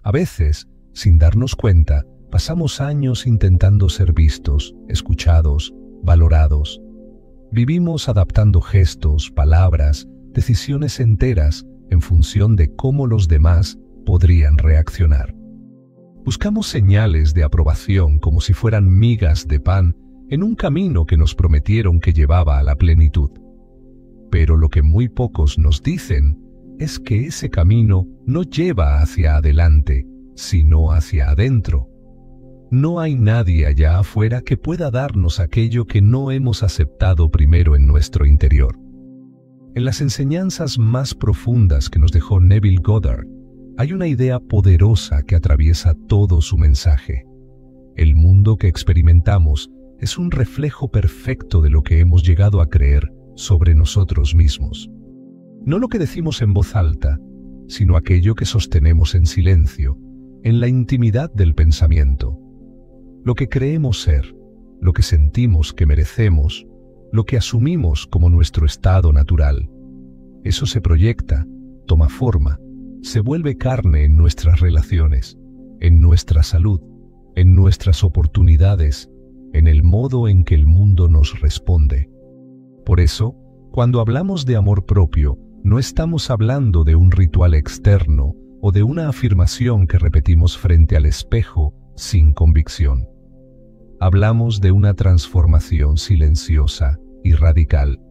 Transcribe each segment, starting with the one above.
A veces, sin darnos cuenta, pasamos años intentando ser vistos, escuchados, valorados. Vivimos adaptando gestos, palabras, decisiones enteras en función de cómo los demás podrían reaccionar. Buscamos señales de aprobación como si fueran migas de pan en un camino que nos prometieron que llevaba a la plenitud. Pero lo que muy pocos nos dicen es que ese camino no lleva hacia adelante, sino hacia adentro. No hay nadie allá afuera que pueda darnos aquello que no hemos aceptado primero en nuestro interior. En las enseñanzas más profundas que nos dejó Neville Goddard, hay una idea poderosa que atraviesa todo su mensaje. El mundo que experimentamos es un reflejo perfecto de lo que hemos llegado a creer sobre nosotros mismos. No lo que decimos en voz alta, sino aquello que sostenemos en silencio, en la intimidad del pensamiento. Lo que creemos ser, lo que sentimos que merecemos, lo que asumimos como nuestro estado natural. Eso se proyecta, toma forma, se vuelve carne en nuestras relaciones, en nuestra salud, en nuestras oportunidades, en el modo en que el mundo nos responde. Por eso, cuando hablamos de amor propio, no estamos hablando de un ritual externo o de una afirmación que repetimos frente al espejo sin convicción. Hablamos de una transformación silenciosa y radical,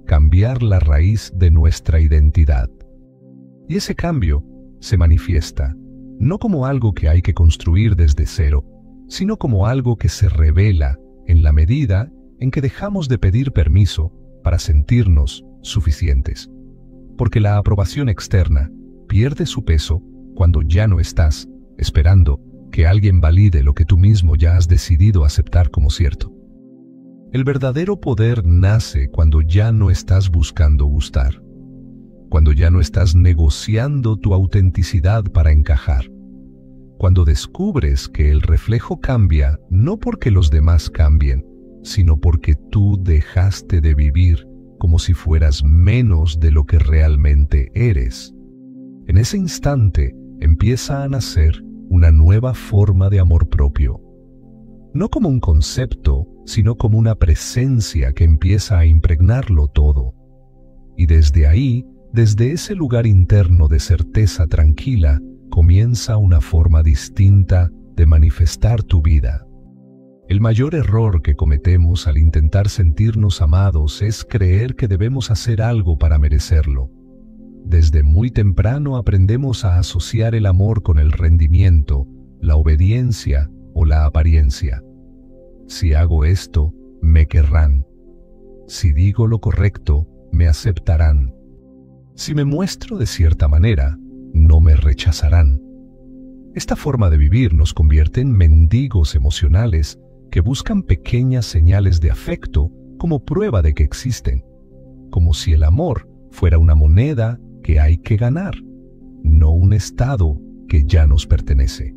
cambiar la raíz de nuestra identidad. Y ese cambio se manifiesta, no como algo que hay que construir desde cero, sino como algo que se revela en la medida en que dejamos de pedir permiso para sentirnos suficientes. Porque la aprobación externa pierde su peso cuando ya no estás esperando que alguien valide lo que tú mismo ya has decidido aceptar como cierto. El verdadero poder nace cuando ya no estás buscando gustar, cuando ya no estás negociando tu autenticidad para encajar, cuando descubres que el reflejo cambia no porque los demás cambien, sino porque tú dejaste de vivir como si fueras menos de lo que realmente eres. En ese instante empieza a nacer una nueva forma de amor propio. No como un concepto, sino como una presencia que empieza a impregnarlo todo. Y desde ahí, desde ese lugar interno de certeza tranquila, comienza una forma distinta de manifestar tu vida. El mayor error que cometemos al intentar sentirnos amados es creer que debemos hacer algo para merecerlo. Desde muy temprano aprendemos a asociar el amor con el rendimiento, la obediencia o la apariencia. Si hago esto, me querrán. Si digo lo correcto, me aceptarán. Si me muestro de cierta manera, no me rechazarán. Esta forma de vivir nos convierte en mendigos emocionales que buscan pequeñas señales de afecto como prueba de que existen, como si el amor fuera una moneda que hay que ganar, no un estado que ya nos pertenece.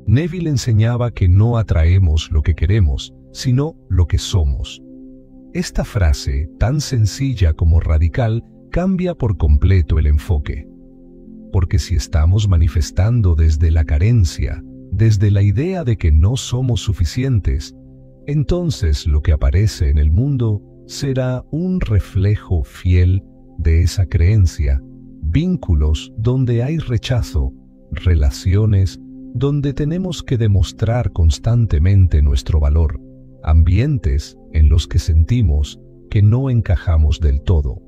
Neville enseñaba que no atraemos lo que queremos, sino lo que somos. Esta frase, tan sencilla como radical, cambia por completo el enfoque. Porque si estamos manifestando desde la carencia, desde la idea de que no somos suficientes, entonces lo que aparece en el mundo será un reflejo fiel de esa creencia, vínculos donde hay rechazo, relaciones donde tenemos que demostrar constantemente nuestro valor, ambientes en los que sentimos que no encajamos del todo.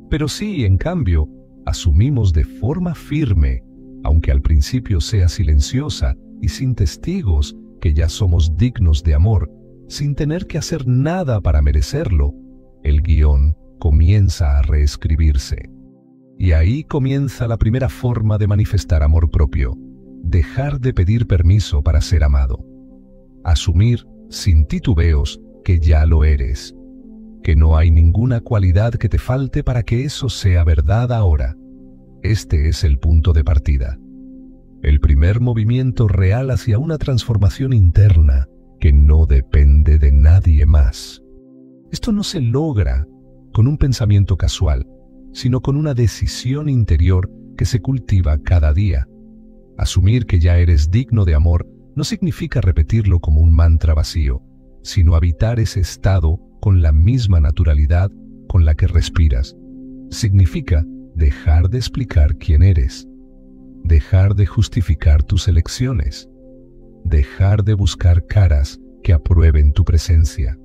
Pero si, en cambio, asumimos de forma firme, aunque al principio sea silenciosa y sin testigos, que ya somos dignos de amor, sin tener que hacer nada para merecerlo, el guión comienza a reescribirse. Y ahí comienza la primera forma de manifestar amor propio: dejar de pedir permiso para ser amado. Asumir, sin titubeos, que ya lo eres. Que no hay ninguna cualidad que te falte para que eso sea verdad ahora. Este es el punto de partida. El primer movimiento real hacia una transformación interna que no depende de nadie más. Esto no se logra con un pensamiento casual, sino con una decisión interior que se cultiva cada día. Asumir que ya eres digno de amor no significa repetirlo como un mantra vacío, sino habitar ese estado con la misma naturalidad con la que respiras. Significa dejar de explicar quién eres, dejar de justificar tus elecciones, dejar de buscar caras que aprueben tu presencia.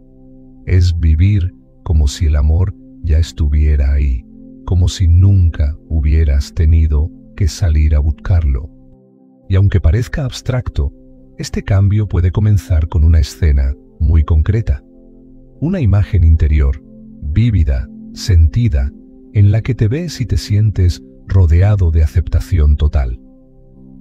Es vivir como si el amor ya estuviera ahí, como si nunca hubieras tenido que salir a buscarlo. Y aunque parezca abstracto, este cambio puede comenzar con una escena muy concreta, una imagen interior, vívida, sentida, en la que te ves y te sientes rodeado de aceptación total.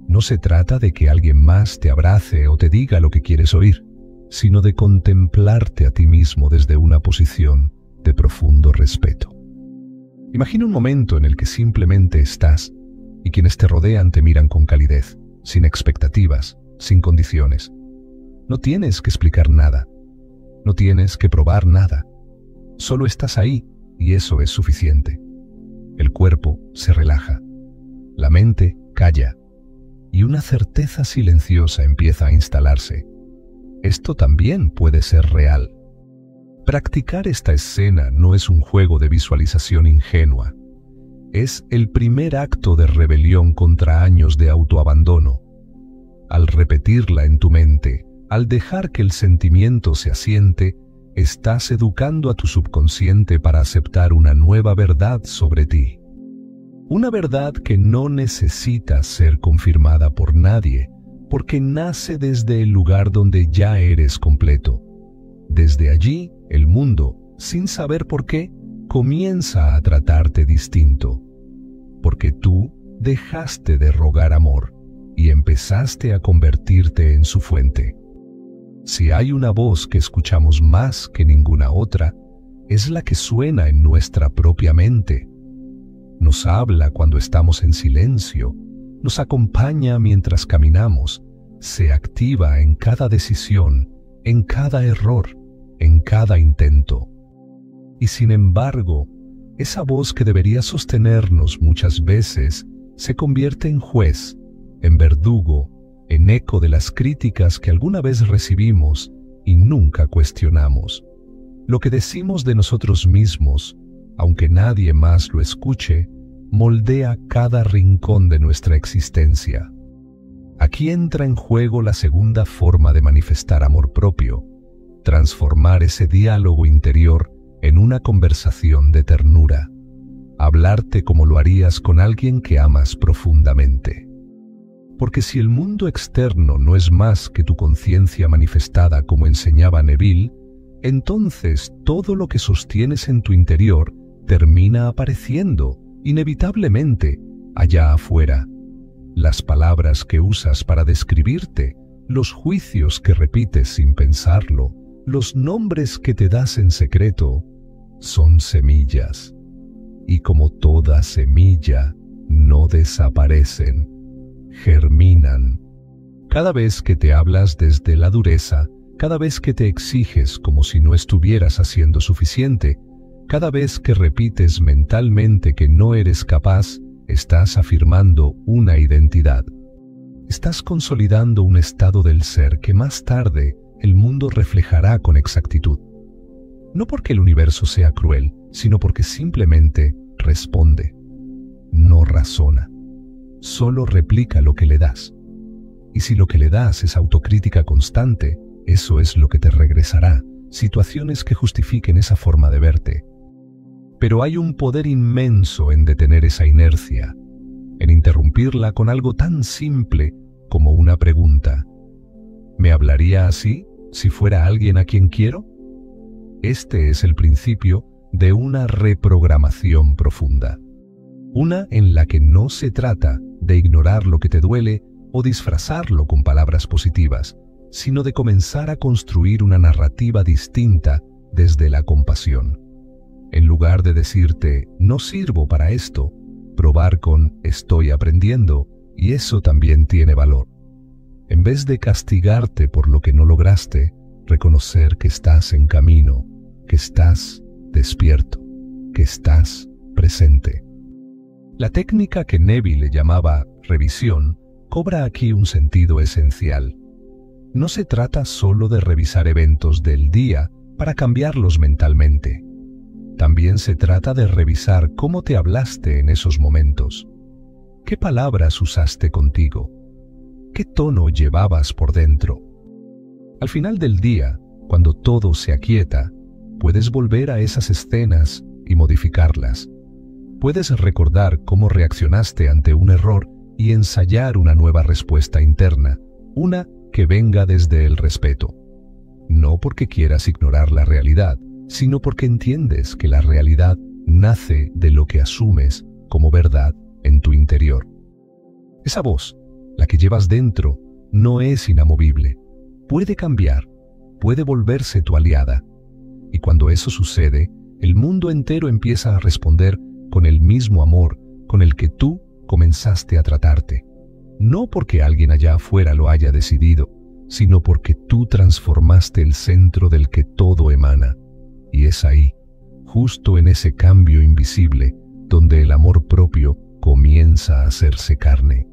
No se trata de que alguien más te abrace o te diga lo que quieres oír, sino de contemplarte a ti mismo desde una posición de profundo respeto. Imagina un momento en el que simplemente estás y quienes te rodean te miran con calidez, sin expectativas, sin condiciones. No tienes que explicar nada, no tienes que probar nada, solo estás ahí y eso es suficiente. El cuerpo se relaja, la mente calla y una certeza silenciosa empieza a instalarse. Esto también puede ser real. Practicar esta escena no es un juego de visualización ingenua. Es el primer acto de rebelión contra años de autoabandono. Al repetirla en tu mente, al dejar que el sentimiento se asiente, estás educando a tu subconsciente para aceptar una nueva verdad sobre ti. Una verdad que no necesita ser confirmada por nadie, porque nace desde el lugar donde ya eres completo. Desde allí, el mundo, sin saber por qué, comienza a tratarte distinto. Porque tú dejaste de rogar amor y empezaste a convertirte en su fuente. Si hay una voz que escuchamos más que ninguna otra, es la que suena en nuestra propia mente. Nos habla cuando estamos en silencio, nos acompaña mientras caminamos, se activa en cada decisión, en cada error, en cada intento. Y sin embargo, esa voz que debería sostenernos muchas veces se convierte en juez, en verdugo, en eco de las críticas que alguna vez recibimos y nunca cuestionamos. Lo que decimos de nosotros mismos, aunque nadie más lo escuche, moldea cada rincón de nuestra existencia. Aquí entra en juego la segunda forma de manifestar amor propio, transformar ese diálogo interior en una conversación de ternura, hablarte como lo harías con alguien que amas profundamente. Porque si el mundo externo no es más que tu conciencia manifestada como enseñaba Neville, entonces todo lo que sostienes en tu interior termina apareciendo, inevitablemente, allá afuera. Las palabras que usas para describirte, los juicios que repites sin pensarlo, los nombres que te das en secreto, son semillas. Y como toda semilla, no desaparecen, germinan. Cada vez que te hablas desde la dureza, cada vez que te exiges como si no estuvieras haciendo suficiente, cada vez que repites mentalmente que no eres capaz, estás afirmando una identidad. Estás consolidando un estado del ser que más tarde el mundo reflejará con exactitud. No porque el universo sea cruel, sino porque simplemente responde. No razona. Solo replica lo que le das. Y si lo que le das es autocrítica constante, eso es lo que te regresará, situaciones que justifiquen esa forma de verte. Pero hay un poder inmenso en detener esa inercia, en interrumpirla con algo tan simple como una pregunta. ¿Me hablaría así si fuera alguien a quien quiero? Este es el principio de una reprogramación profunda. Una en la que no se trata de ignorar lo que te duele o disfrazarlo con palabras positivas, sino de comenzar a construir una narrativa distinta desde la compasión. En lugar de decirte, no sirvo para esto, probar con, estoy aprendiendo, y eso también tiene valor. En vez de castigarte por lo que no lograste, reconocer que estás en camino, que estás despierto, que estás presente. La técnica que Neville llamaba revisión cobra aquí un sentido esencial. No se trata solo de revisar eventos del día para cambiarlos mentalmente. También se trata de revisar cómo te hablaste en esos momentos. ¿Qué palabras usaste contigo? ¿Qué tono llevabas por dentro? Al final del día, cuando todo se aquieta, puedes volver a esas escenas y modificarlas. Puedes recordar cómo reaccionaste ante un error y ensayar una nueva respuesta interna, una que venga desde el respeto. No porque quieras ignorar la realidad, sino porque entiendes que la realidad nace de lo que asumes como verdad en tu interior. Esa voz, la que llevas dentro, no es inamovible. Puede cambiar, puede volverse tu aliada. Y cuando eso sucede, el mundo entero empieza a responder con el mismo amor con el que tú comenzaste a tratarte. No porque alguien allá afuera lo haya decidido, sino porque tú transformaste el centro del que todo emana. Y es ahí, justo en ese cambio invisible, donde el amor propio comienza a hacerse carne.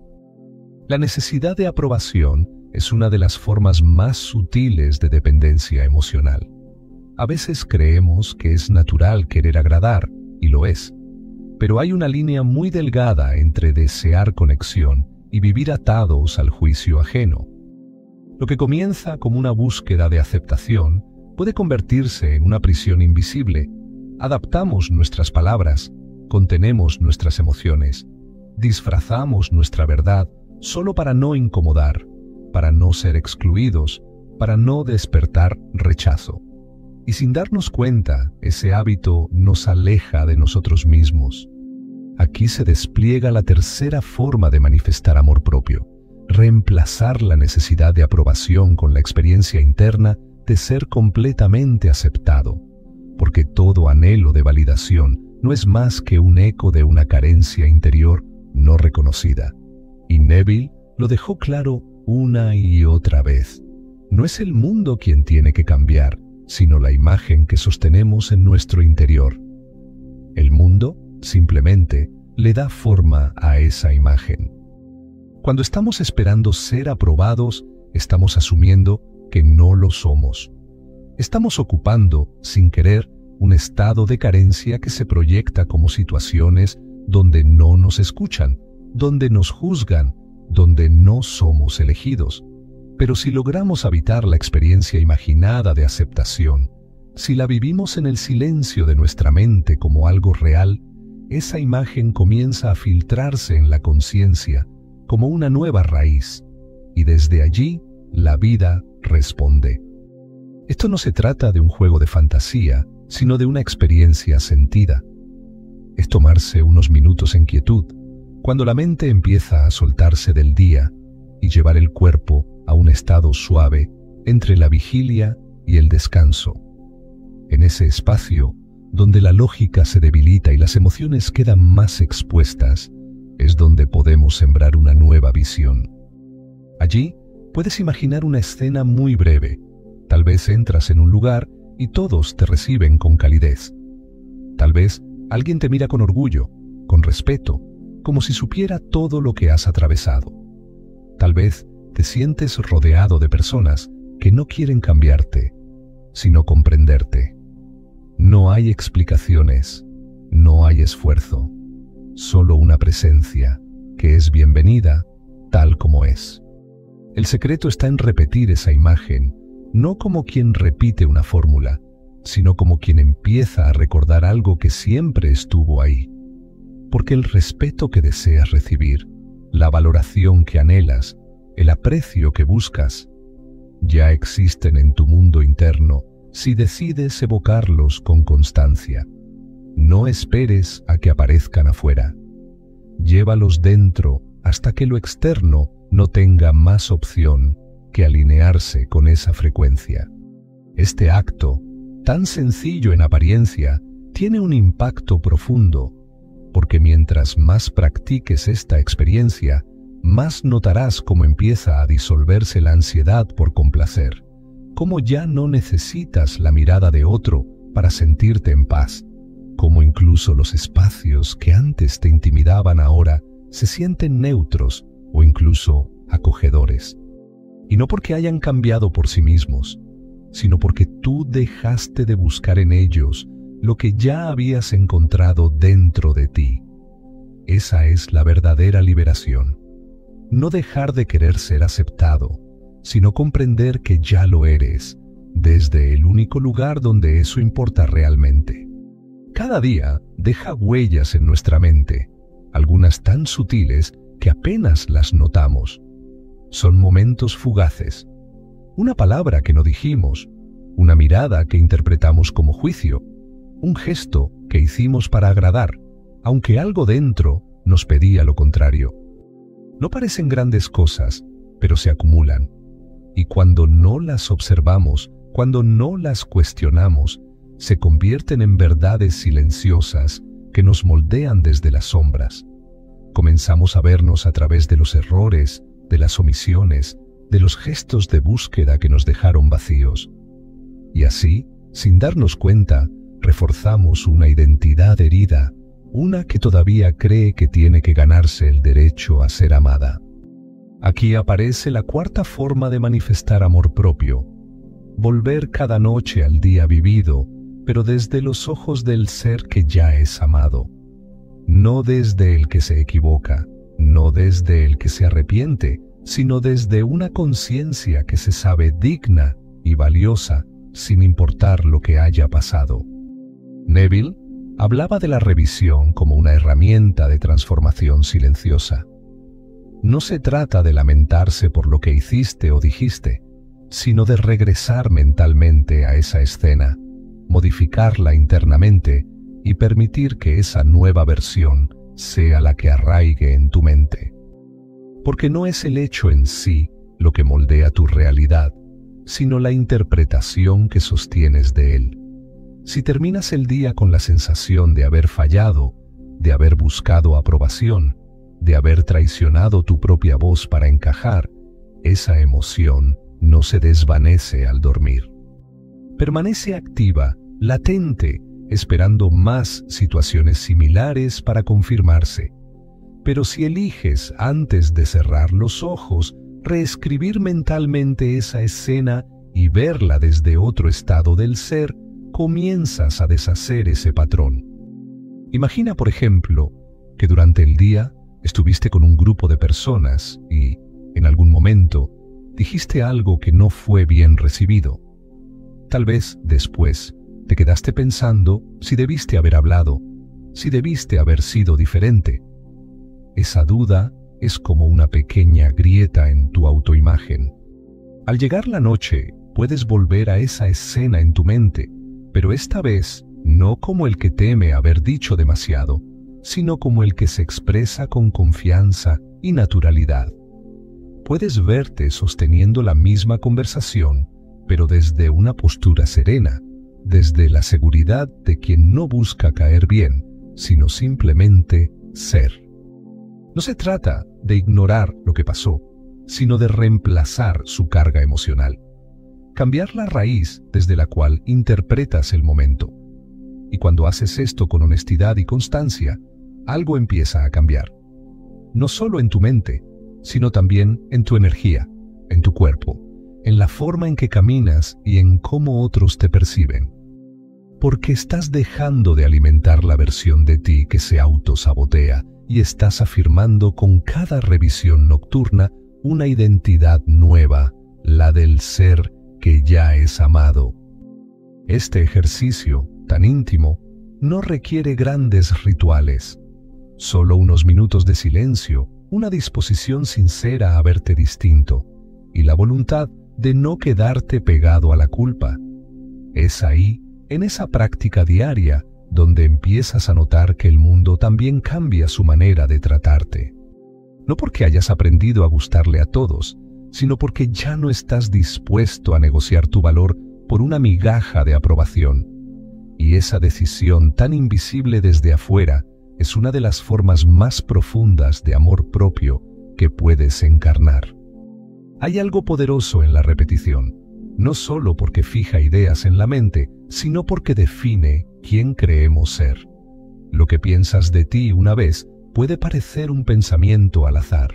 La necesidad de aprobación es una de las formas más sutiles de dependencia emocional. A veces creemos que es natural querer agradar, y lo es. Pero hay una línea muy delgada entre desear conexión y vivir atados al juicio ajeno. Lo que comienza como una búsqueda de aceptación puede convertirse en una prisión invisible. Adaptamos nuestras palabras, contenemos nuestras emociones, disfrazamos nuestra verdad solo para no incomodar, para no ser excluidos, para no despertar rechazo. Y sin darnos cuenta, ese hábito nos aleja de nosotros mismos. Aquí se despliega la tercera forma de manifestar amor propio: reemplazar la necesidad de aprobación con la experiencia interna de ser completamente aceptado, porque todo anhelo de validación no es más que un eco de una carencia interior no reconocida. Y Neville lo dejó claro una y otra vez. No es el mundo quien tiene que cambiar, sino la imagen que sostenemos en nuestro interior. El mundo simplemente le da forma a esa imagen. Cuando estamos esperando ser aprobados, estamos asumiendo que no lo somos. Estamos ocupando, sin querer, un estado de carencia que se proyecta como situaciones donde no nos escuchan, donde nos juzgan, donde no somos elegidos. Pero si logramos habitar la experiencia imaginada de aceptación, si la vivimos en el silencio de nuestra mente como algo real, esa imagen comienza a filtrarse en la conciencia como una nueva raíz, y desde allí la vida responde. Esto no se trata de un juego de fantasía, sino de una experiencia sentida. Es tomarse unos minutos en quietud, cuando la mente empieza a soltarse del día y llevar el cuerpo a un estado suave entre la vigilia y el descanso. En ese espacio, donde la lógica se debilita y las emociones quedan más expuestas, es donde podemos sembrar una nueva visión. Allí puedes imaginar una escena muy breve. Tal vez entras en un lugar y todos te reciben con calidez. Tal vez alguien te mira con orgullo, con respeto, como si supiera todo lo que has atravesado. Tal vez te sientes rodeado de personas que no quieren cambiarte, sino comprenderte. No hay explicaciones, no hay esfuerzo, solo una presencia que es bienvenida tal como es. El secreto está en repetir esa imagen, no como quien repite una fórmula, sino como quien empieza a recordar algo que siempre estuvo ahí. Porque el respeto que deseas recibir, la valoración que anhelas, el aprecio que buscas, ya existen en tu mundo interno si decides evocarlos con constancia. No esperes a que aparezcan afuera. Llévalos dentro hasta que lo externo no tenga más opción que alinearse con esa frecuencia. Este acto, tan sencillo en apariencia, tiene un impacto profundo, porque mientras más practiques esta experiencia, más notarás cómo empieza a disolverse la ansiedad por complacer, cómo ya no necesitas la mirada de otro para sentirte en paz, cómo incluso los espacios que antes te intimidaban ahora se sienten neutros, o incluso acogedores. Y no porque hayan cambiado por sí mismos, sino porque tú dejaste de buscar en ellos lo que ya habías encontrado dentro de ti. Esa es la verdadera liberación. No dejar de querer ser aceptado, sino comprender que ya lo eres, desde el único lugar donde eso importa realmente. Cada día deja huellas en nuestra mente, algunas tan sutiles que apenas las notamos. Son momentos fugaces. Una palabra que no dijimos, una mirada que interpretamos como juicio, un gesto que hicimos para agradar, aunque algo dentro nos pedía lo contrario. No parecen grandes cosas, pero se acumulan. Y cuando no las observamos, cuando no las cuestionamos, se convierten en verdades silenciosas que nos moldean desde las sombras. Comenzamos a vernos a través de los errores, de las omisiones, de los gestos de búsqueda que nos dejaron vacíos. Y así, sin darnos cuenta, reforzamos una identidad herida, una que todavía cree que tiene que ganarse el derecho a ser amada. Aquí aparece la cuarta forma de manifestar amor propio: volver cada noche al día vivido, pero desde los ojos del ser que ya es amado. No desde el que se equivoca, no desde el que se arrepiente, sino desde una conciencia que se sabe digna y valiosa, sin importar lo que haya pasado. Neville hablaba de la revisión como una herramienta de transformación silenciosa. No se trata de lamentarse por lo que hiciste o dijiste, sino de regresar mentalmente a esa escena, modificarla internamente y permitir que esa nueva versión sea la que arraigue en tu mente. Porque no es el hecho en sí lo que moldea tu realidad, sino la interpretación que sostienes de él. Si terminas el día con la sensación de haber fallado, de haber buscado aprobación, de haber traicionado tu propia voz para encajar, esa emoción no se desvanece al dormir. Permanece activa, latente, esperando más situaciones similares para confirmarse. Pero si eliges, antes de cerrar los ojos, reescribir mentalmente esa escena y verla desde otro estado del ser, comienzas a deshacer ese patrón. Imagina, por ejemplo, que durante el día estuviste con un grupo de personas y, en algún momento, dijiste algo que no fue bien recibido. Tal vez, después, te quedaste pensando si debiste haber hablado, si debiste haber sido diferente. Esa duda es como una pequeña grieta en tu autoimagen. Al llegar la noche, puedes volver a esa escena en tu mente, pero esta vez no como el que teme haber dicho demasiado, sino como el que se expresa con confianza y naturalidad. Puedes verte sosteniendo la misma conversación, pero desde una postura serena, desde la seguridad de quien no busca caer bien, sino simplemente ser. No se trata de ignorar lo que pasó, sino de reemplazar su carga emocional. Cambiar la raíz desde la cual interpretas el momento. Y cuando haces esto con honestidad y constancia, algo empieza a cambiar. No solo en tu mente, sino también en tu energía, en tu cuerpo, en la forma en que caminas y en cómo otros te perciben. Porque estás dejando de alimentar la versión de ti que se autosabotea y estás afirmando con cada revisión nocturna una identidad nueva, la del ser que ya es amado. Este ejercicio, tan íntimo, no requiere grandes rituales. Solo unos minutos de silencio, una disposición sincera a verte distinto y la voluntad de no quedarte pegado a la culpa. Es ahí, en esa práctica diaria, donde empiezas a notar que el mundo también cambia su manera de tratarte. No porque hayas aprendido a gustarle a todos, sino porque ya no estás dispuesto a negociar tu valor por una migaja de aprobación. Y esa decisión tan invisible desde afuera es una de las formas más profundas de amor propio que puedes encarnar. Hay algo poderoso en la repetición, no solo porque fija ideas en la mente, sino porque define quién creemos ser. Lo que piensas de ti una vez puede parecer un pensamiento al azar.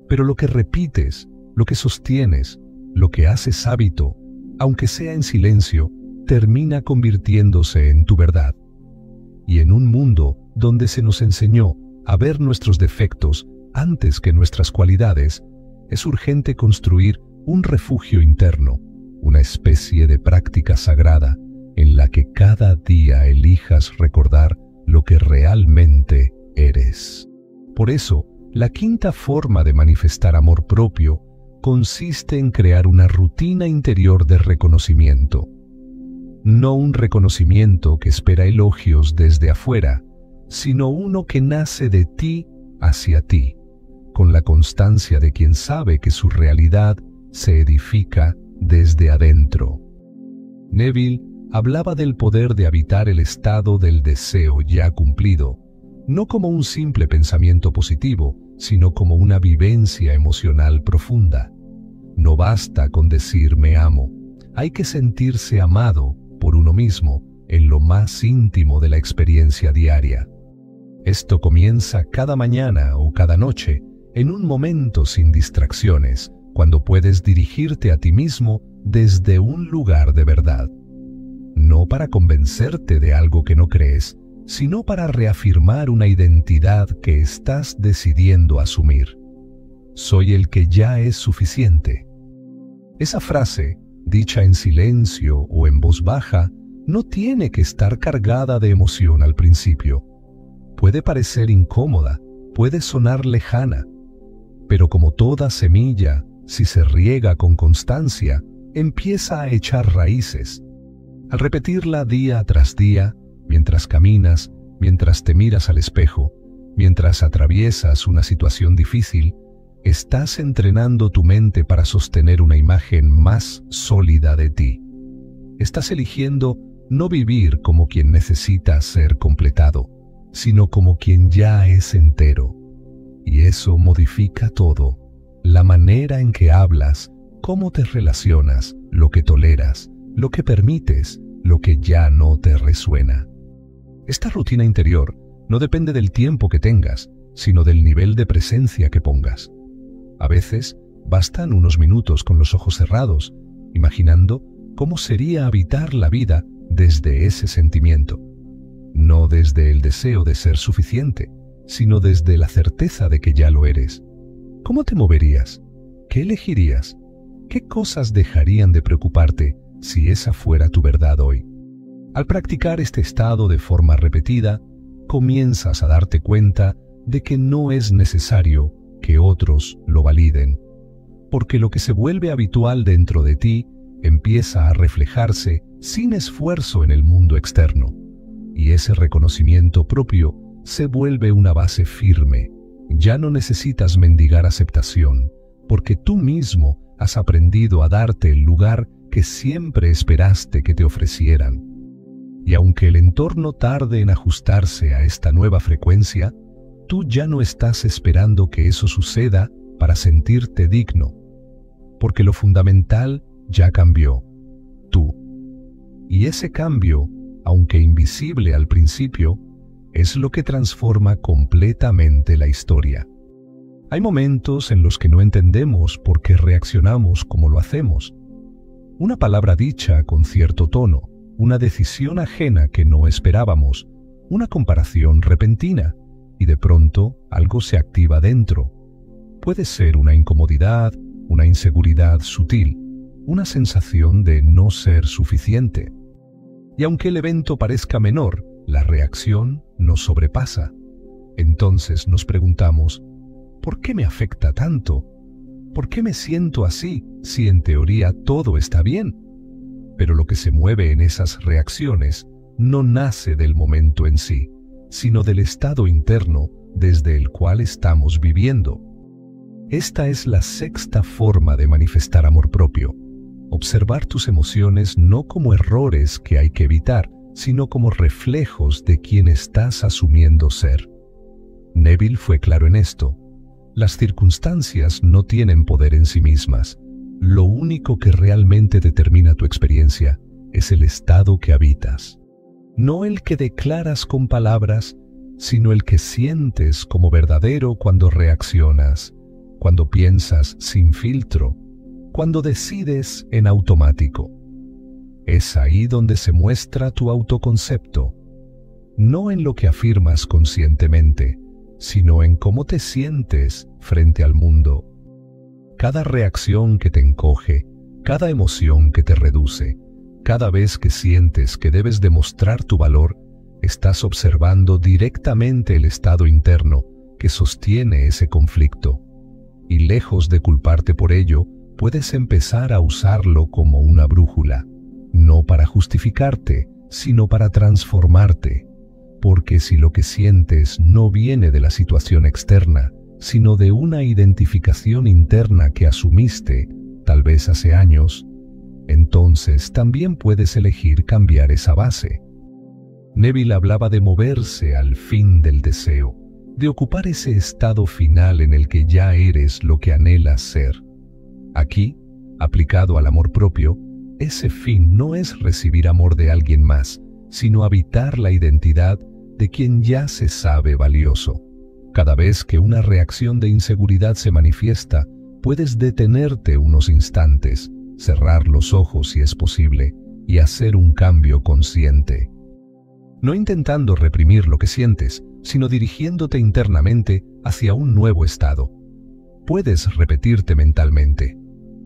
pero lo que repites, lo que sostienes, lo que haces hábito, aunque sea en silencio, termina convirtiéndose en tu verdad. Y en un mundo donde se nos enseñó a ver nuestros defectos antes que nuestras cualidades, es urgente construir un refugio interno, una especie de práctica sagrada en la que cada día elijas recordar lo que realmente eres. Por eso, la quinta forma de manifestar amor propio consiste en crear una rutina interior de reconocimiento. No un reconocimiento que espera elogios desde afuera, sino uno que nace de ti hacia ti, con la constancia de quien sabe que su realidad se edifica desde adentro. Neville hablaba del poder de habitar el estado del deseo ya cumplido, no como un simple pensamiento positivo, sino como una vivencia emocional profunda. No basta con decir me amo, hay que sentirse amado por uno mismo en lo más íntimo de la experiencia diaria. Esto comienza cada mañana o cada noche, en un momento sin distracciones, cuando puedes dirigirte a ti mismo desde un lugar de verdad. No para convencerte de algo que no crees, sino para reafirmar una identidad que estás decidiendo asumir. Soy el que ya es suficiente. Esa frase, dicha en silencio o en voz baja, no tiene que estar cargada de emoción al principio. Puede parecer incómoda, puede sonar lejana, pero como toda semilla, si se riega con constancia, empieza a echar raíces. Al repetirla día tras día, mientras caminas, mientras te miras al espejo, mientras atraviesas una situación difícil, estás entrenando tu mente para sostener una imagen más sólida de ti. Estás eligiendo no vivir como quien necesita ser completado, sino como quien ya es entero. Y eso modifica todo: la manera en que hablas, cómo te relacionas, lo que toleras, lo que permites, lo que ya no te resuena. Esta rutina interior no depende del tiempo que tengas, sino del nivel de presencia que pongas. A veces bastan unos minutos con los ojos cerrados, imaginando cómo sería habitar la vida desde ese sentimiento. No desde el deseo de ser suficiente, sino desde la certeza de que ya lo eres. ¿Cómo te moverías? ¿Qué elegirías? ¿Qué cosas dejarían de preocuparte si esa fuera tu verdad hoy? Al practicar este estado de forma repetida, comienzas a darte cuenta de que no es necesario que otros lo validen, porque lo que se vuelve habitual dentro de ti empieza a reflejarse sin esfuerzo en el mundo externo, y ese reconocimiento propio se vuelve una base firme. Ya no necesitas mendigar aceptación, porque tú mismo has aprendido a darte el lugar que siempre esperaste que te ofrecieran. Y aunque el entorno tarde en ajustarse a esta nueva frecuencia, tú ya no estás esperando que eso suceda para sentirte digno, porque lo fundamental ya cambió: tú. Y ese cambio, aunque invisible al principio, es lo que transforma completamente la historia. Hay momentos en los que no entendemos por qué reaccionamos como lo hacemos. Una palabra dicha con cierto tono, una decisión ajena que no esperábamos, una comparación repentina, y de pronto algo se activa dentro. Puede ser una incomodidad, una inseguridad sutil, una sensación de no ser suficiente. Y aunque el evento parezca menor, la reacción nos sobrepasa. Entonces nos preguntamos: ¿por qué me afecta tanto? ¿Por qué me siento así si en teoría todo está bien? Pero lo que se mueve en esas reacciones no nace del momento en sí, sino del estado interno desde el cual estamos viviendo. Esta es la sexta forma de manifestar amor propio: observar tus emociones no como errores que hay que evitar, sino como reflejos de quien estás asumiendo ser. Neville fue claro en esto: las circunstancias no tienen poder en sí mismas. Lo único que realmente determina tu experiencia es el estado que habitas. No el que declaras con palabras, sino el que sientes como verdadero cuando reaccionas, cuando piensas sin filtro, cuando decides en automático. Es ahí donde se muestra tu autoconcepto, no en lo que afirmas conscientemente, sino en cómo te sientes frente al mundo. Cada reacción que te encoge, cada emoción que te reduce, cada vez que sientes que debes demostrar tu valor, estás observando directamente el estado interno que sostiene ese conflicto. Y lejos de culparte por ello, puedes empezar a usarlo como una brújula, no para justificarte, sino para transformarte. Porque si lo que sientes no viene de la situación externa, sino de una identificación interna que asumiste, tal vez hace años, entonces también puedes elegir cambiar esa base. Neville hablaba de moverse al fin del deseo, de ocupar ese estado final en el que ya eres lo que anhelas ser. Aquí, aplicado al amor propio, ese fin no es recibir amor de alguien más, sino habitar la identidad de quien ya se sabe valioso. Cada vez que una reacción de inseguridad se manifiesta, puedes detenerte unos instantes, cerrar los ojos si es posible, y hacer un cambio consciente. No intentando reprimir lo que sientes, sino dirigiéndote internamente hacia un nuevo estado. Puedes repetirte mentalmente: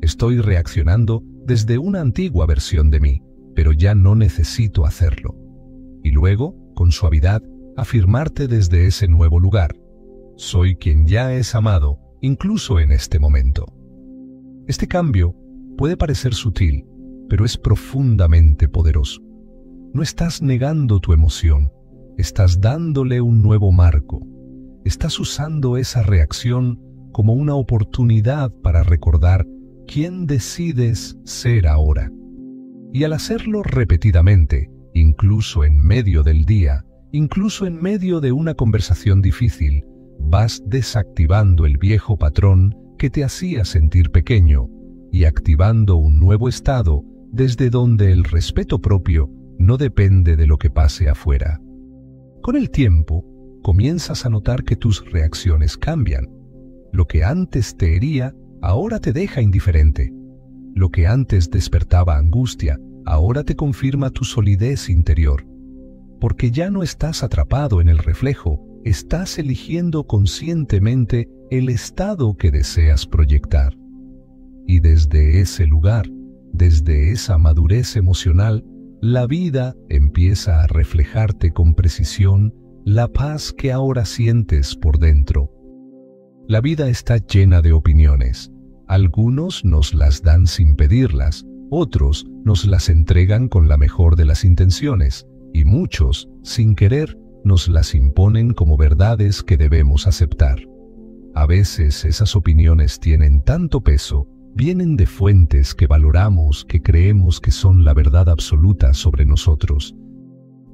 estoy reaccionando desde una antigua versión de mí, pero ya no necesito hacerlo. Y luego, con suavidad, afirmarte desde ese nuevo lugar: soy quien ya es amado, incluso en este momento. Este cambio puede parecer sutil, pero es profundamente poderoso. No estás negando tu emoción, estás dándole un nuevo marco. Estás usando esa reacción como una oportunidad para recordar quién decides ser ahora. Y al hacerlo repetidamente, incluso en medio del día, incluso en medio de una conversación difícil, vas desactivando el viejo patrón que te hacía sentir pequeño y activando un nuevo estado desde donde el respeto propio no depende de lo que pase afuera. Con el tiempo, comienzas a notar que tus reacciones cambian. Lo que antes te hería, ahora te deja indiferente. Lo que antes despertaba angustia, ahora te confirma tu solidez interior. Porque ya no estás atrapado en el reflejo, estás eligiendo conscientemente el estado que deseas proyectar. Y desde ese lugar, desde esa madurez emocional, la vida empieza a reflejarte con precisión la paz que ahora sientes por dentro. La vida está llena de opiniones. Algunos nos las dan sin pedirlas, otros nos las entregan con la mejor de las intenciones, y muchos, sin querer, nos las imponen como verdades que debemos aceptar. A veces esas opiniones tienen tanto peso, vienen de fuentes que valoramos, que creemos que son la verdad absoluta sobre nosotros.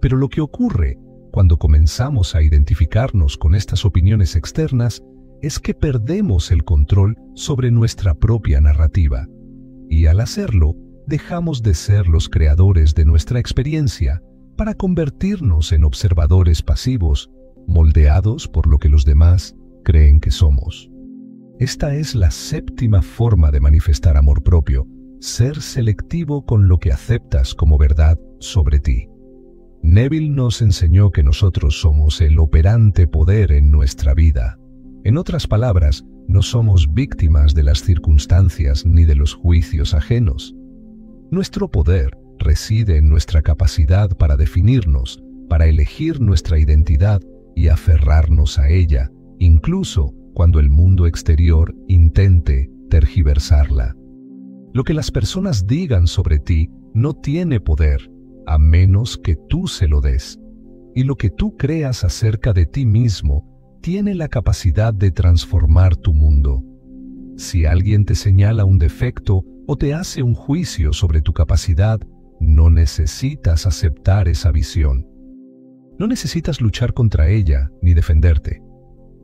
Pero lo que ocurre cuando comenzamos a identificarnos con estas opiniones externas es que perdemos el control sobre nuestra propia narrativa. Y al hacerlo, dejamos de ser los creadores de nuestra experiencia para convertirnos en observadores pasivos, moldeados por lo que los demás creen que somos. Esta es la séptima forma de manifestar amor propio: ser selectivo con lo que aceptas como verdad sobre ti. Neville nos enseñó que nosotros somos el operante poder en nuestra vida. En otras palabras, no somos víctimas de las circunstancias ni de los juicios ajenos. Nuestro poder reside en nuestra capacidad para definirnos, para elegir nuestra identidad y aferrarnos a ella, incluso cuando el mundo exterior intente tergiversarla. Lo que las personas digan sobre ti no tiene poder, a menos que tú se lo des. Y lo que tú creas acerca de ti mismo tiene la capacidad de transformar tu mundo. Si alguien te señala un defecto o te hace un juicio sobre tu capacidad, no necesitas aceptar esa visión. No necesitas luchar contra ella ni defenderte.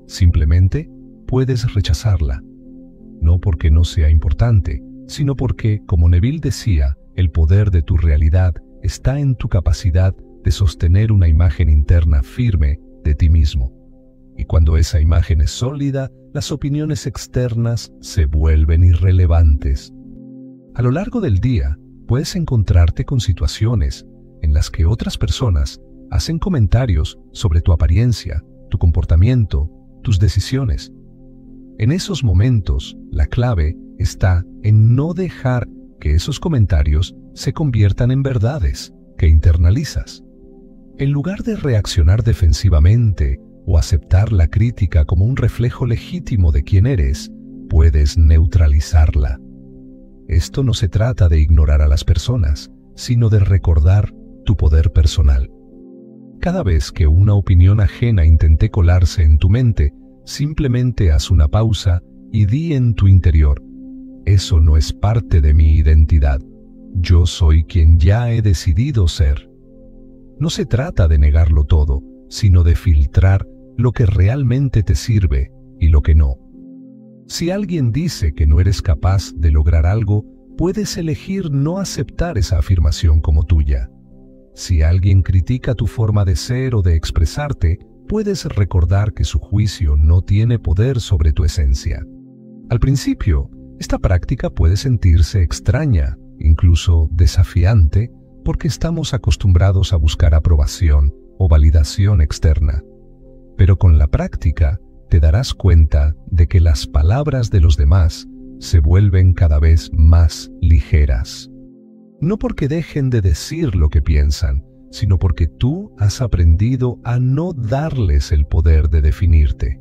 Simplemente puedes rechazarla. No porque no sea importante, sino porque, como Neville decía, el poder de tu realidad está en tu capacidad de sostener una imagen interna firme de ti mismo. Y Cuando esa imagen es sólida, las opiniones externas se vuelven irrelevantes. A lo largo del día, puedes encontrarte con situaciones en las que otras personas hacen comentarios sobre tu apariencia, tu comportamiento, tus decisiones. En esos momentos, la clave está en no dejar que esos comentarios se conviertan en verdades que internalizas. En lugar de reaccionar defensivamente o aceptar la crítica como un reflejo legítimo de quién eres, puedes neutralizarla. Esto no se trata de ignorar a las personas, sino de recordar tu poder personal. Cada vez que una opinión ajena intente colarse en tu mente, simplemente haz una pausa y di en tu interior: eso no es parte de mi identidad. Yo soy quien ya he decidido ser. No se trata de negarlo todo, sino de filtrar lo que realmente te sirve y lo que no. Si alguien dice que no eres capaz de lograr algo, puedes elegir no aceptar esa afirmación como tuya. Si alguien critica tu forma de ser o de expresarte, puedes recordar que su juicio no tiene poder sobre tu esencia. Al principio, esta práctica puede sentirse extraña, incluso desafiante, porque estamos acostumbrados a buscar aprobación o validación externa. Pero con la práctica, te darás cuenta de que las palabras de los demás se vuelven cada vez más ligeras. No porque dejen de decir lo que piensan, sino porque tú has aprendido a no darles el poder de definirte.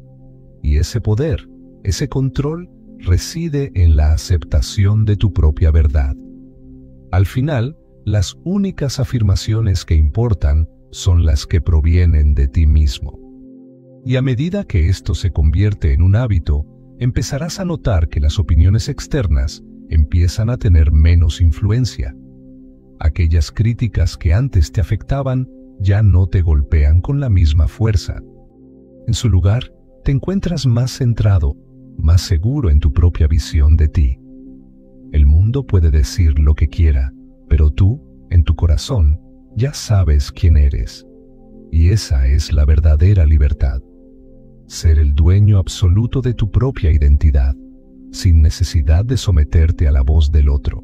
Y ese poder, ese control, reside en la aceptación de tu propia verdad. Al final, las únicas afirmaciones que importan son las que provienen de ti mismo. Y a medida que esto se convierte en un hábito, empezarás a notar que las opiniones externas empiezan a tener menos influencia. Aquellas críticas que antes te afectaban ya no te golpean con la misma fuerza. En su lugar, te encuentras más centrado, más seguro en tu propia visión de ti. El mundo puede decir lo que quiera, pero tú, en tu corazón, ya sabes quién eres. Y esa es la verdadera libertad. Ser el dueño absoluto de tu propia identidad, sin necesidad de someterte a la voz del otro.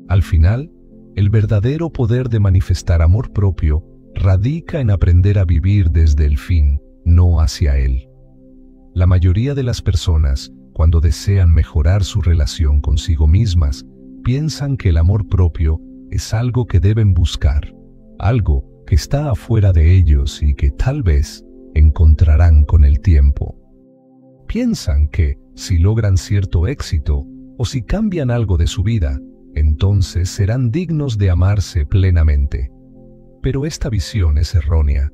Al final, el verdadero poder de manifestar amor propio radica en aprender a vivir desde el fin, no hacia él. La mayoría de las personas, cuando desean mejorar su relación consigo mismas, piensan que el amor propio es algo que deben buscar, algo que está afuera de ellos y que tal vez encontrarán con el tiempo. Piensan que si logran cierto éxito o si cambian algo de su vida, entonces serán dignos de amarse plenamente. Pero esta visión es errónea.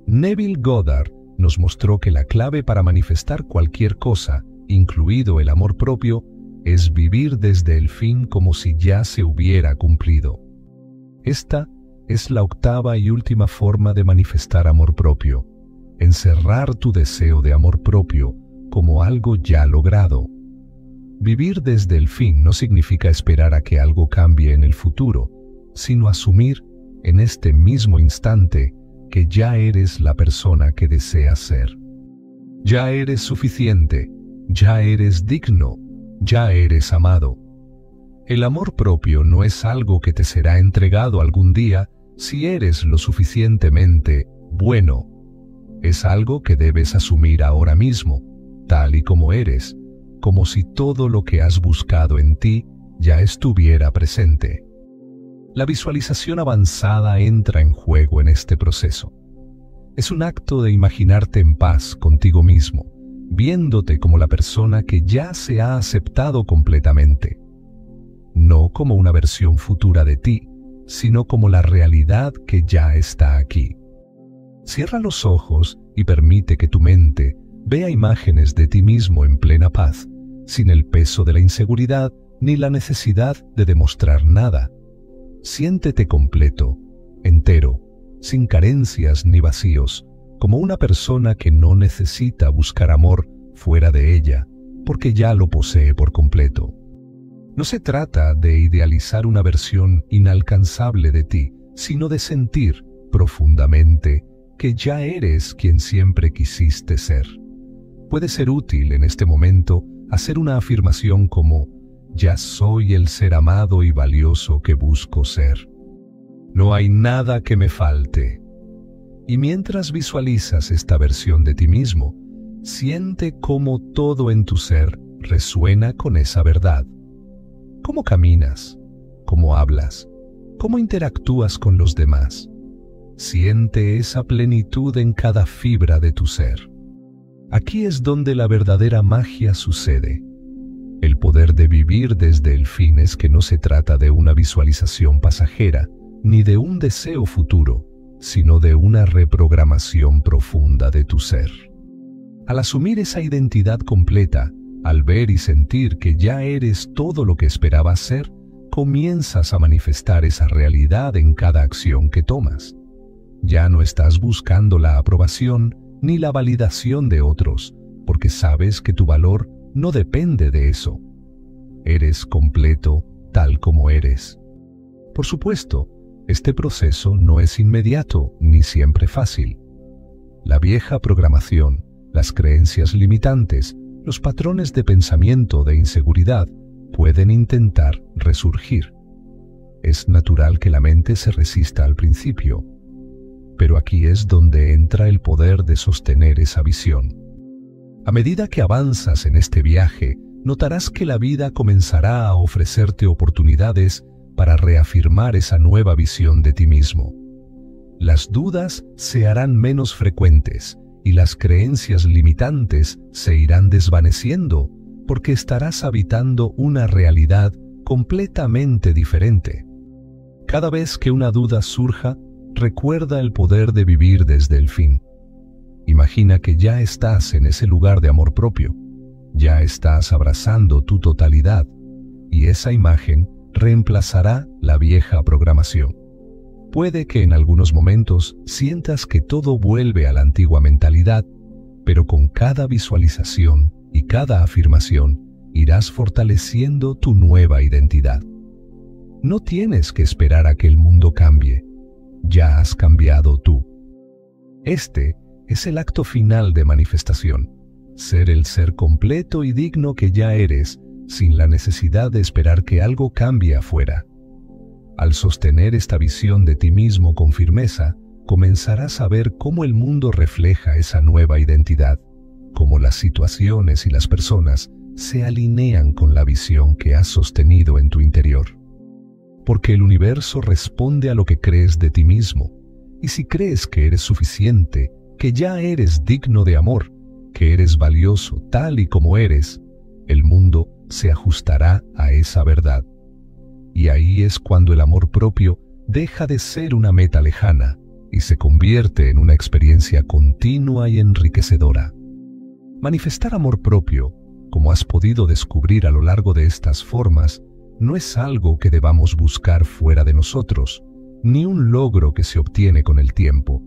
Neville Goddard nos mostró que la clave para manifestar cualquier cosa, incluido el amor propio, es vivir desde el fin como si ya se hubiera cumplido. Esta es la octava y última forma de manifestar amor propio: encerrar tu deseo de amor propio como algo ya logrado. Vivir desde el fin no significa esperar a que algo cambie en el futuro, sino asumir en este mismo instante que ya eres la persona que deseas ser. Ya eres suficiente, ya eres digno, ya eres amado. El amor propio no es algo que te será entregado algún día si eres lo suficientemente bueno. Es algo que debes asumir ahora mismo, tal y como eres, como si todo lo que has buscado en ti ya estuviera presente. La visualización avanzada entra en juego en este proceso. Es un acto de imaginarte en paz contigo mismo, viéndote como la persona que ya se ha aceptado completamente. No como una versión futura de ti, sino como la realidad que ya está aquí. Cierra los ojos y permite que tu mente vea imágenes de ti mismo en plena paz, sin el peso de la inseguridad ni la necesidad de demostrar nada. Siéntete completo, entero, sin carencias ni vacíos, como una persona que no necesita buscar amor fuera de ella, porque ya lo posee por completo. No se trata de idealizar una versión inalcanzable de ti, sino de sentir profundamente que ya eres quien siempre quisiste ser. Puede ser útil en este momento hacer una afirmación como: ya soy el ser amado y valioso que busco ser. No hay nada que me falte. Y mientras visualizas esta versión de ti mismo, siente cómo todo en tu ser resuena con esa verdad. ¿Cómo caminas? ¿Cómo hablas? ¿Cómo interactúas con los demás? Siente esa plenitud en cada fibra de tu ser. Aquí es donde la verdadera magia sucede. El poder de vivir desde el fin es que no se trata de una visualización pasajera, ni de un deseo futuro, sino de una reprogramación profunda de tu ser. Al asumir esa identidad completa, al ver y sentir que ya eres todo lo que esperabas ser, comienzas a manifestar esa realidad en cada acción que tomas. Ya no estás buscando la aprobación ni la validación de otros, porque sabes que tu valor no depende de eso. Eres completo tal como eres. Por supuesto, este proceso no es inmediato ni siempre fácil. La vieja programación, las creencias limitantes, los patrones de pensamiento de inseguridad pueden intentar resurgir. Es natural que la mente se resista al principio, pero aquí es donde entra el poder de sostener esa visión. A medida que avanzas en este viaje, notarás que la vida comenzará a ofrecerte oportunidades para reafirmar esa nueva visión de ti mismo. Las dudas se harán menos frecuentes y las creencias limitantes se irán desvaneciendo porque estarás habitando una realidad completamente diferente. Cada vez que una duda surja, recuerda el poder de vivir desde el fin. Imagina que ya estás en ese lugar de amor propio, ya estás abrazando tu totalidad, y esa imagen reemplazará la vieja programación. Puede que en algunos momentos sientas que todo vuelve a la antigua mentalidad, pero con cada visualización y cada afirmación irás fortaleciendo tu nueva identidad. No tienes que esperar a que el mundo cambie, ya has cambiado tú. Este es el acto final de manifestación, ser el ser completo y digno que ya eres, sin la necesidad de esperar que algo cambie afuera. Al sostener esta visión de ti mismo con firmeza, comenzarás a ver cómo el mundo refleja esa nueva identidad, cómo las situaciones y las personas se alinean con la visión que has sostenido en tu interior. Porque el universo responde a lo que crees de ti mismo, y si crees que eres suficiente, que ya eres digno de amor, que eres valioso tal y como eres, el mundo se ajustará a esa verdad. Y ahí es cuando el amor propio deja de ser una meta lejana y se convierte en una experiencia continua y enriquecedora. Manifestar amor propio, como has podido descubrir a lo largo de estas formas, no es algo que debamos buscar fuera de nosotros, ni un logro que se obtiene con el tiempo.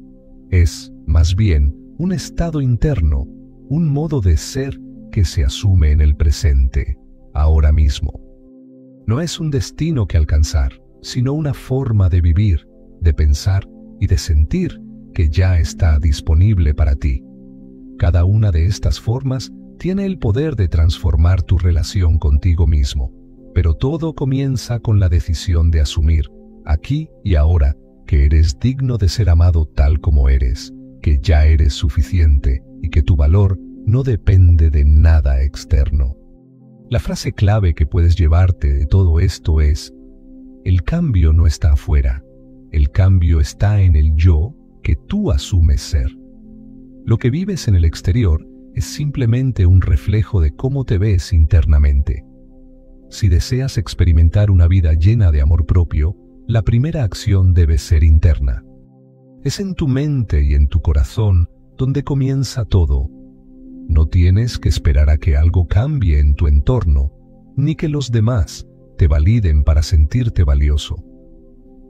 Es, más bien, un estado interno, un modo de ser que se asume en el presente, ahora mismo. No es un destino que alcanzar, sino una forma de vivir, de pensar y de sentir que ya está disponible para ti. Cada una de estas formas tiene el poder de transformar tu relación contigo mismo, pero todo comienza con la decisión de asumir, aquí y ahora, que eres digno de ser amado tal como eres, que ya eres suficiente y que tu valor no depende de nada externo. La frase clave que puedes llevarte de todo esto es: el cambio no está afuera, el cambio está en el yo que tú asumes ser. Lo que vives en el exterior es simplemente un reflejo de cómo te ves internamente. Si deseas experimentar una vida llena de amor propio, la primera acción debe ser interna. Es en tu mente y en tu corazón donde comienza todo. No tienes que esperar a que algo cambie en tu entorno, ni que los demás te validen para sentirte valioso.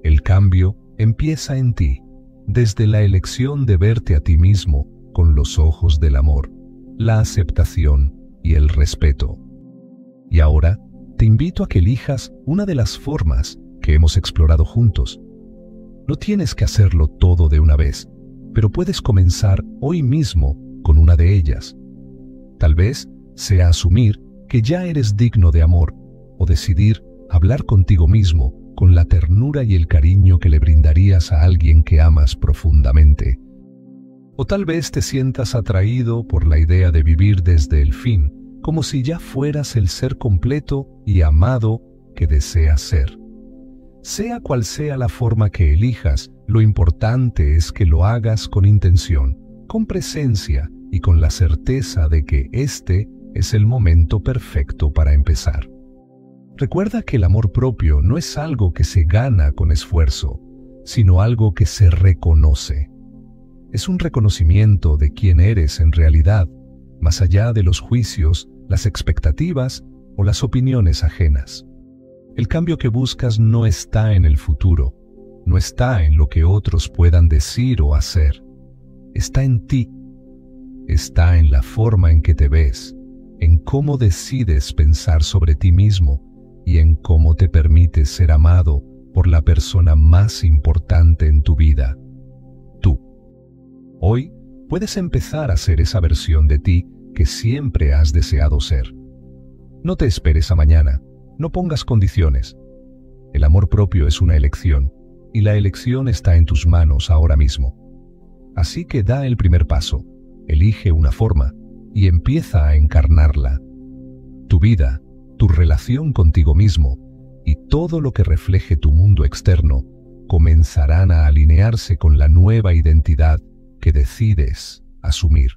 El cambio empieza en ti, desde la elección de verte a ti mismo con los ojos del amor, la aceptación y el respeto. Y ahora, te invito a que elijas una de las formas que hemos explorado juntos. No tienes que hacerlo todo de una vez, pero puedes comenzar hoy mismo con una de ellas. Tal vez sea asumir que ya eres digno de amor, o decidir hablar contigo mismo con la ternura y el cariño que le brindarías a alguien que amas profundamente. O tal vez te sientas atraído por la idea de vivir desde el fin, como si ya fueras el ser completo y amado que deseas ser. Sea cual sea la forma que elijas, lo importante es que lo hagas con intención, con presencia y con la certeza de que este es el momento perfecto para empezar. Recuerda que el amor propio no es algo que se gana con esfuerzo, sino algo que se reconoce. Es un reconocimiento de quién eres en realidad, más allá de los juicios, las expectativas o las opiniones ajenas. El cambio que buscas no está en el futuro, no está en lo que otros puedan decir o hacer. Está en ti. Está en la forma en que te ves, en cómo decides pensar sobre ti mismo y en cómo te permites ser amado por la persona más importante en tu vida, tú. Hoy puedes empezar a ser esa versión de ti que siempre has deseado ser. No te esperes a mañana, no pongas condiciones. El amor propio es una elección, y la elección está en tus manos ahora mismo. Así que da el primer paso, elige una forma y empieza a encarnarla. Tu vida, tu relación contigo mismo y todo lo que refleje tu mundo externo comenzarán a alinearse con la nueva identidad que decides asumir.